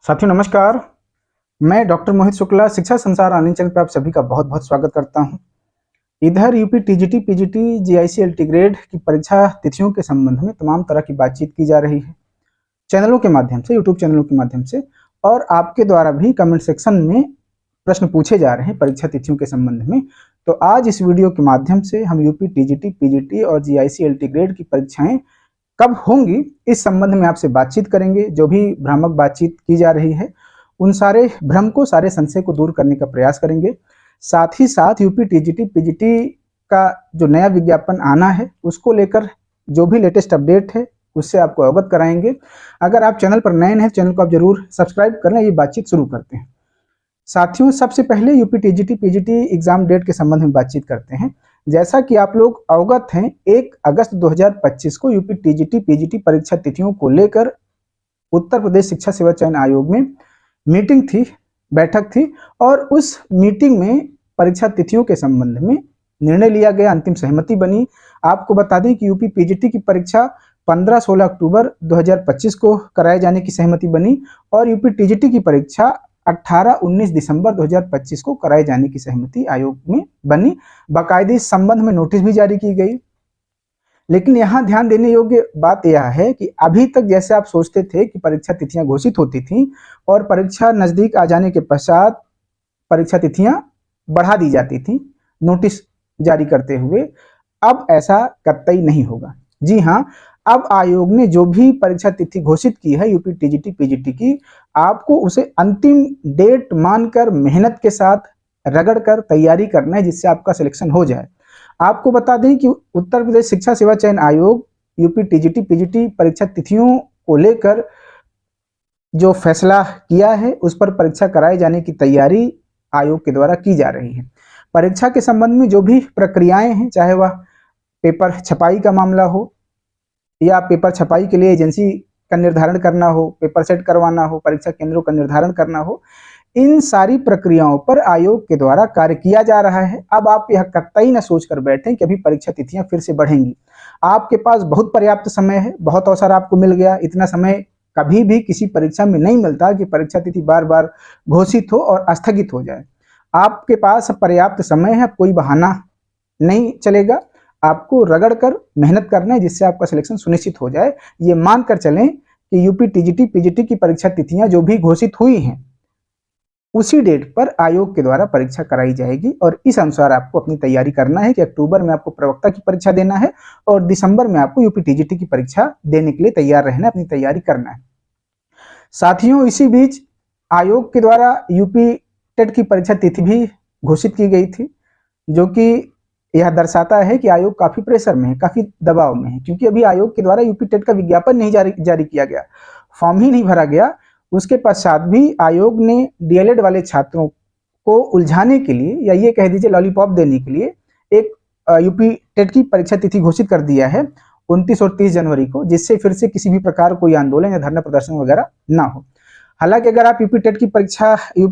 साथियों नमस्कार। मैं डॉक्टर मोहित शुक्ला शिक्षा संसार ऑनलाइन चैनल पर आप सभी का बहुत बहुत स्वागत करता हूं। इधर UP TGT PGT GIC LT grade की परीक्षा तिथियों के संबंध में तमाम तरह की बातचीत की जा रही है चैनलों के माध्यम से, यूट्यूब चैनलों के माध्यम से, और आपके द्वारा भी कमेंट सेक्शन में प्रश्न पूछे जा रहे हैं परीक्षा तिथियों के संबंध में। तो आज इस वीडियो के माध्यम से हम यूपी टीजीटी पीजीटी और जीआईसी एलटी ग्रेड की परीक्षाएं कब होंगी इस संबंध में आपसे बातचीत करेंगे। जो भी भ्रामक बातचीत की जा रही है उन सारे भ्रम को, सारे संशय को दूर करने का प्रयास करेंगे। साथ ही साथ यूपी टीजीटी पीजीटी का जो नया विज्ञापन आना है उसको लेकर जो भी लेटेस्ट अपडेट है उससे आपको अवगत कराएंगे। अगर आप चैनल पर नए हैं चैनल को आप जरूर सब्सक्राइब कर लें। ये बातचीत शुरू करते हैं। साथियों, सबसे पहले UP TGT PGT exam date के संबंध में बातचीत करते हैं। जैसा कि आप लोग अवगत हैं, 1 अगस्त 2025 को यूपी टीजीटी पीजीटी परीक्षा तिथियों को लेकर उत्तर प्रदेश शिक्षा सेवा चयन आयोग में मीटिंग थी, बैठक थी, और उस मीटिंग में परीक्षा तिथियों के संबंध में निर्णय लिया गया, अंतिम सहमति बनी। आपको बता दें कि यूपी पीजीटी की परीक्षा 15-16 अक्टूबर 2025 को कराए जाने की सहमति बनी और यूपी टीजीटी की परीक्षा 18-19 दिसंबर 2025 को कराए जाने की सहमति आयोग में बनी। बाकायदे इस संबंध में नोटिस भी जारी की गई। लेकिन यहाँ ध्यान देने योग्य बात यह है कि अभी तक जैसे आप सोचते थे कि परीक्षा तिथियां घोषित होती थीं और परीक्षा नजदीक आ जाने के पश्चात परीक्षा तिथियां बढ़ा दी जाती थीं नोटिस जारी करते हुए, अब ऐसा कतई नहीं होगा। जी हाँ, अब आयोग ने जो भी परीक्षा तिथि घोषित की है यूपी टीजीटी पीजीटी की, आपको उसे अंतिम डेट मानकर मेहनत के साथ रगड़ कर तैयारी करना है जिससे आपका सिलेक्शन हो जाए। आपको बता दें कि उत्तर प्रदेश शिक्षा सेवा चयन आयोग यूपी टीजीटी पीजीटी परीक्षा तिथियों को लेकर जो फैसला किया है उस पर परीक्षा कराए जाने की तैयारी आयोग के द्वारा की जा रही है। परीक्षा के संबंध में जो भी प्रक्रियाएं हैं, चाहे वह पेपर छपाई का मामला हो या पेपर छपाई के लिए एजेंसी का निर्धारण करना हो, पेपर सेट करवाना हो, परीक्षा केंद्रों का निर्धारण करना हो, इन सारी प्रक्रियाओं पर आयोग के द्वारा कार्य किया जा रहा है। अब आप यह कतई न सोच कर बैठें कि अभी परीक्षा तिथियां फिर से बढ़ेंगी। आपके पास बहुत पर्याप्त समय है, बहुत अवसर आपको मिल गया। इतना समय कभी भी किसी परीक्षा में नहीं मिलता कि परीक्षा तिथि बार बार घोषित हो और स्थगित हो जाए। आपके पास पर्याप्त समय है, कोई बहाना नहीं चलेगा। आपको रगड़ कर मेहनत करना है जिससे आपका सिलेक्शन सुनिश्चित हो जाए। ये मानकर चलें कि यूपी टीजीटी पीजीटी की परीक्षा तिथियां जो भी घोषित हुई हैं उसी डेट पर आयोग के द्वारा परीक्षा कराई जाएगी और इस अनुसार आपको अपनी तैयारी करना है कि अक्टूबर में आपको प्रवक्ता की परीक्षा देना है और दिसंबर में आपको यूपी टीजीटी की परीक्षा देने के लिए तैयार रहना है, अपनी तैयारी करना है। साथियों, इसी बीच आयोग के द्वारा यूपी टेट की परीक्षा तिथि भी घोषित की गई थी, जो कि यह दर्शाता है कि आयोग काफी प्रेशर में है, काफी दबाव में है, क्योंकि अभी आयोग के द्वारा यूपी टेट का विज्ञापन नहीं जारी किया गया, फॉर्म ही नहीं भरा गया। उसके पश्चात भी आयोग ने डीएलएड वाले छात्रों को उलझाने के लिए, या ये कह दीजिए लॉलीपॉप देने के लिए, एक यूपी टेट की परीक्षा तिथि घोषित कर दिया है 29 और 30 जनवरी को, जिससे फिर से किसी भी प्रकार कोई आंदोलन या धरना प्रदर्शन वगैरह ना हो। हालांकि अगर आप यूपी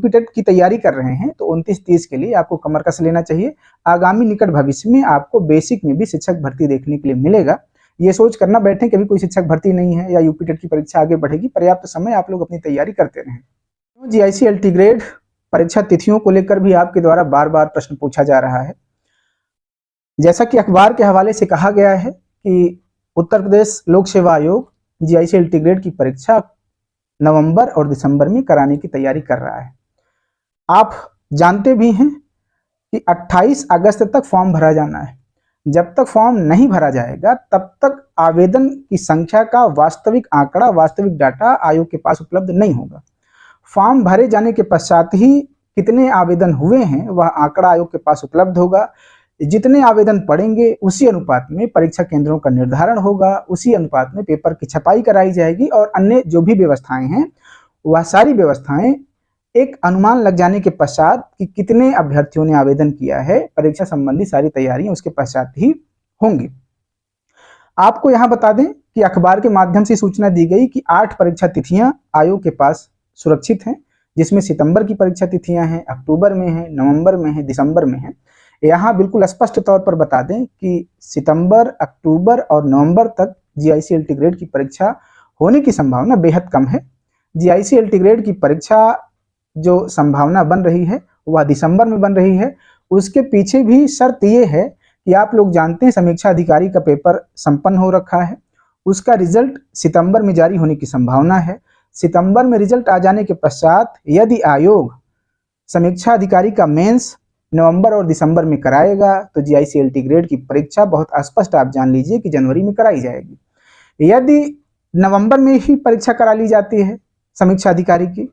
टेट की तैयारी कर रहे हैं तो 29-30 के लिए आपको कमर कस लेना चाहिए। आगामी निकट भविष्य में आपको बेसिक में भी शिक्षक भर्ती देखने के लिए मिलेगा। ये सोच करना बैठे कि अभी कोई शिक्षक भर्ती नहीं है या यूपी टेट की परीक्षा आगे बढ़ेगी, पर्याप्त समय आप लोग अपनी तैयारी करते रहें। जीआईसी एलटी ग्रेड परीक्षा तिथियों को लेकर भी आपके द्वारा बार बार प्रश्न पूछा जा रहा है। जैसा कि अखबार के हवाले से कहा गया है कि उत्तर प्रदेश लोक सेवा आयोग जीआईसी एलटी ग्रेड की परीक्षा नवंबर और दिसंबर में कराने की तैयारी कर रहा है। आप जानते भी हैं कि 28 अगस्त तक फॉर्म भरा जाना है। जब तक फॉर्म नहीं भरा जाएगा तब तक आवेदन की संख्या का वास्तविक आंकड़ा, वास्तविक डाटा आयोग के पास उपलब्ध नहीं होगा। फॉर्म भरे जाने के पश्चात ही कितने आवेदन हुए हैं वह आंकड़ा आयोग के पास उपलब्ध होगा। जितने आवेदन पड़ेंगे उसी अनुपात में परीक्षा केंद्रों का निर्धारण होगा, उसी अनुपात में पेपर की छपाई कराई जाएगी और अन्य जो भी व्यवस्थाएं हैं वह सारी व्यवस्थाएं एक अनुमान लग जाने के पश्चात कि कितने अभ्यर्थियों ने आवेदन किया है, परीक्षा संबंधी सारी तैयारियां उसके पश्चात ही होंगी। आपको यहां बता दें कि अखबार के माध्यम से सूचना दी गई कि 8 परीक्षा तिथियां आयोग के पास सुरक्षित हैं, जिसमें सितंबर की परीक्षा तिथियां हैं, अक्टूबर में है, नवंबर में है, दिसंबर में है। यहाँ बिल्कुल स्पष्ट तौर पर बता दें कि सितंबर, अक्टूबर और नवंबर तक जीआईसी एलटी ग्रेड की परीक्षा होने की संभावना बेहद कम है। जीआईसी-एलटी ग्रेड की परीक्षा जो संभावना बन रही है वह दिसंबर में बन रही है। उसके पीछे भी शर्त ये है कि आप लोग जानते हैं समीक्षा अधिकारी का पेपर संपन्न हो रखा है, उसका रिजल्ट सितंबर में जारी होने की संभावना है। सितंबर में रिजल्ट आ जाने के पश्चात यदि आयोग समीक्षा अधिकारी का मेंस नवंबर और दिसंबर में कराएगा तो जीआईसी-एलटी ग्रेड की परीक्षा बहुत स्पष्ट आप जान लीजिए कि जनवरी में कराई जाएगी। यदि नवंबर में ही परीक्षा करा ली जाती है समीक्षा अधिकारी की,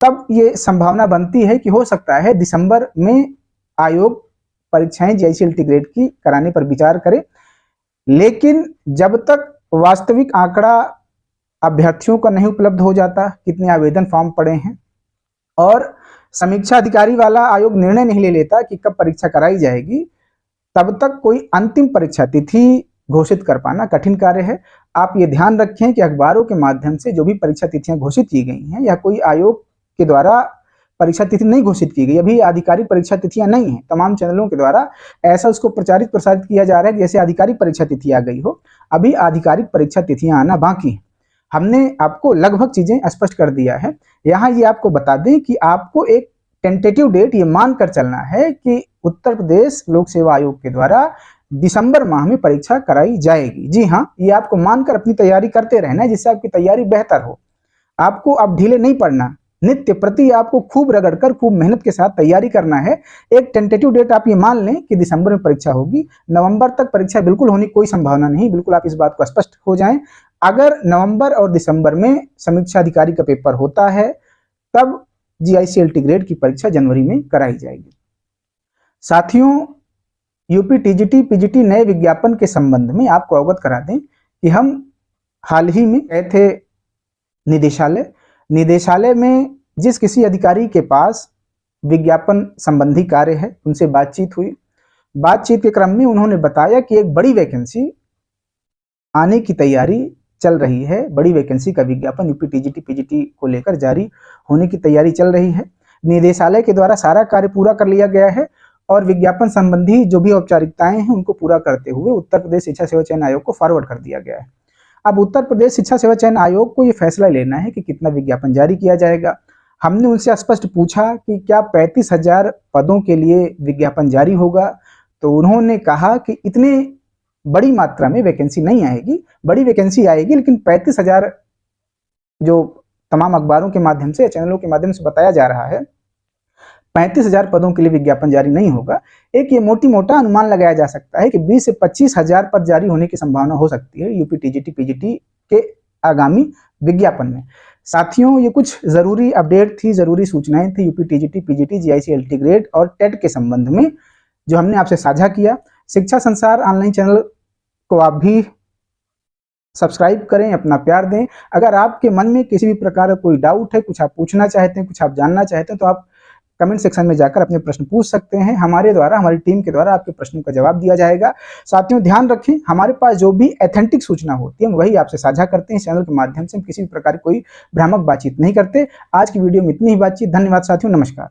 तब ये संभावना बनती है कि हो सकता है दिसंबर में आयोग परीक्षाएं जीआईसी-एलटी ग्रेड की कराने पर विचार करे। लेकिन जब तक वास्तविक आंकड़ा अभ्यर्थियों का नहीं उपलब्ध हो जाता, कितने आवेदन फॉर्म पड़े हैं, और समीक्षा अधिकारी वाला आयोग निर्णय नहीं ले लेता कि कब परीक्षा कराई जाएगी, तब तक कोई अंतिम परीक्षा तिथि घोषित कर पाना कठिन कार्य है। आप ये ध्यान रखें कि अखबारों के माध्यम से जो भी परीक्षा तिथियां घोषित की गई हैं या कोई आयोग के द्वारा परीक्षा तिथि नहीं घोषित की गई, अभी आधिकारिक परीक्षा तिथियां नहीं हैं, तमाम चैनलों के द्वारा ऐसा उसको प्रसारित किया जा रहा है जैसे आधिकारिक परीक्षा तिथि आ गई हो। अभी आधिकारिक परीक्षा तिथियां आना बाकी है। हमने आपको लगभग चीजें स्पष्ट कर दिया है। यहाँ ये आपको बता दें कि आपको एक टेंटेटिव डेट ये मानकर चलना है कि उत्तर प्रदेश लोक सेवा आयोग के द्वारा दिसंबर माह में परीक्षा कराई जाएगी। जी हाँ, ये आपको मानकर अपनी तैयारी करते रहना है जिससे आपकी तैयारी बेहतर हो। आपको अब ढीले नहीं पड़ना, नित्य प्रति आपको खूब रगड़कर खूब मेहनत के साथ तैयारी करना है। एक टेंटेटिव डेट आप ये मान लें कि दिसंबर में परीक्षा होगी, नवंबर तक परीक्षा बिल्कुल होने की कोई संभावना नहीं, बिल्कुल आप इस बात को स्पष्ट हो जाएं। अगर नवंबर और दिसंबर में समीक्षा अधिकारी का पेपर होता है तब जीआईसी-एलटी ग्रेड की परीक्षा जनवरी में कराई जाएगी। साथियों, यूपी टीजीटी पीजीटी नए विज्ञापन के संबंध में आपको अवगत करा दें कि हम हाल ही में गए थे निदेशालय में जिस किसी अधिकारी के पास विज्ञापन संबंधी कार्य है उनसे बातचीत हुई। बातचीत के क्रम में उन्होंने बताया कि एक बड़ी वैकेंसी आने की तैयारी चल रही है, बड़ी वैकेंसी का विज्ञापन यूपी टीजीटी पीजीटी को लेकर जारी होने की तैयारी चल रही है। निदेशालय के द्वारा सारा कार्य पूरा कर लिया गया है और विज्ञापन संबंधी जो भी औपचारिकताएं हैं उनको पूरा करते हुए उत्तर प्रदेश शिक्षा सेवा चयन आयोग को फॉरवर्ड कर दिया गया है। अब उत्तर प्रदेश शिक्षा सेवा चयन आयोग को ये फैसला लेना है कि कितना विज्ञापन जारी किया जाएगा। हमने उनसे स्पष्ट पूछा कि क्या 35,000 पदों के लिए विज्ञापन जारी होगा, तो उन्होंने कहा कि इतने बड़ी मात्रा में वैकेंसी नहीं आएगी, बड़ी वैकेंसी आएगी लेकिन 35,000 जो तमाम अखबारों के माध्यम से चैनलों के माध्यम से बताया जा रहा है 35,000 पदों के लिए विज्ञापन जारी नहीं होगा। एक ये मोटी मोटा अनुमान लगाया जा सकता है कि 20 से 25,000 पद जारी होने की संभावना हो सकती है यूपी टीजीटी पीजीटी के आगामी विज्ञापन में। साथियों, ये कुछ जरूरी अपडेट थी, जरूरी सूचनाएं थी UP TGT PGT GIC-LT grade और टेट के संबंध में जो हमने आपसे साझा किया। शिक्षा संसार ऑनलाइन चैनल को आप भी सब्सक्राइब करें, अपना प्यार दें। अगर आपके मन में किसी भी प्रकार का कोई डाउट है, कुछ आप पूछना चाहते हैं, कुछ आप जानना चाहते हैं, तो आप कमेंट सेक्शन में जाकर अपने प्रश्न पूछ सकते हैं। हमारे द्वारा, हमारी टीम के द्वारा आपके प्रश्नों का जवाब दिया जाएगा। साथियों, ध्यान रखें, हमारे पास जो भी ऑथेंटिक सूचना होती है हम वही आपसे साझा करते हैं। इस चैनल के माध्यम से हम किसी भी प्रकार की कोई भ्रामक बातचीत नहीं करते। आज की वीडियो में इतनी ही बातचीत। धन्यवाद साथियों, नमस्कार।